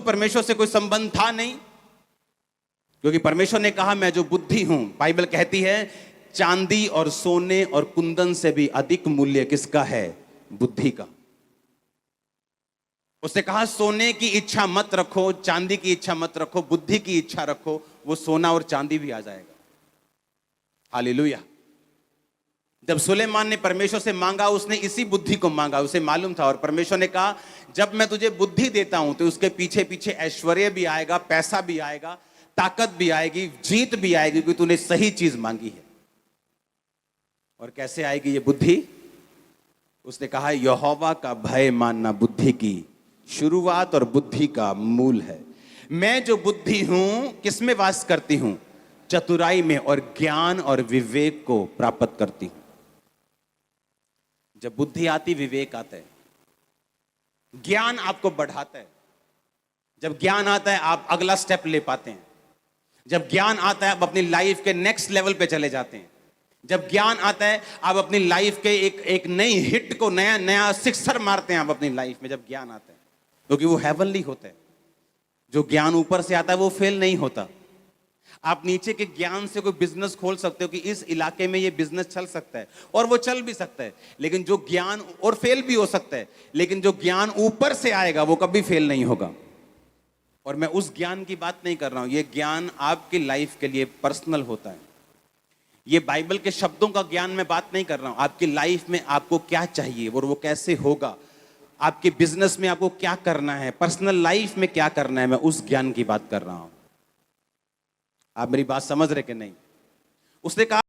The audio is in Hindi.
परमेश्वर से कोई संबंध था नहीं, क्योंकि परमेश्वर ने कहा मैं जो बुद्धि हूं, बाइबल कहती है चांदी और सोने और कुंदन से भी अधिक मूल्य किसका है? बुद्धि का। उसने कहा सोने की इच्छा मत रखो, चांदी की इच्छा मत रखो, बुद्धि की इच्छा रखो, वो सोना और चांदी भी आ जाएगा। हालेलुया। जब सुलेमान ने परमेश्वर से मांगा, उसने इसी बुद्धि को मांगा, उसे मालूम था। और परमेश्वर ने कहा जब मैं तुझे बुद्धि देता हूं तो उसके पीछे पीछे ऐश्वर्य भी आएगा, पैसा भी आएगा, ताकत भी आएगी, जीत भी आएगी, क्योंकि तूने सही चीज मांगी है। और कैसे आएगी ये बुद्धि? उसने कहा यहोवा का भय मानना बुद्धि की शुरुआत और बुद्धि का मूल है। मैं जो बुद्धि हूं किसमें वास करती हूं? चतुराई में, और ज्ञान और विवेक को प्राप्त करती हूं। जब बुद्धि आती, विवेक आता है, ज्ञान आपको बढ़ाता है। जब ज्ञान आता है आप अगला स्टेप ले पाते हैं। जब ज्ञान आता है आप अपनी लाइफ के नेक्स्ट लेवल पे चले जाते हैं। जब ज्ञान आता है आप अपनी लाइफ के एक नई हिट को, नया नया सिक्सर मारते हैं आप अपनी लाइफ में। जब ज्ञान आता है, क्योंकि वो हेवनली होता है। जो ज्ञान ऊपर से आता है वो फेल नहीं होता। आप नीचे के ज्ञान से कोई बिजनेस खोल सकते हो कि इस इलाके में ये बिजनेस चल सकता है, और वो चल भी सकता है, लेकिन जो ज्ञान, और फेल भी हो सकता है, लेकिन जो ज्ञान ऊपर से आएगा वो कभी फेल नहीं होगा। और मैं उस ज्ञान की बात नहीं कर रहा हूं, ये ज्ञान आपकी लाइफ के लिए पर्सनल होता है। ये बाइबल के शब्दों का ज्ञान मैं बात नहीं कर रहा हूं। आपकी लाइफ में आपको क्या चाहिए और वो कैसे होगा, आपके बिजनेस में आपको क्या करना है, पर्सनल लाइफ में क्या करना है, मैं उस ज्ञान की बात कर रहा हूं। आप मेरी बात समझ रहे कि नहीं? उसने कहा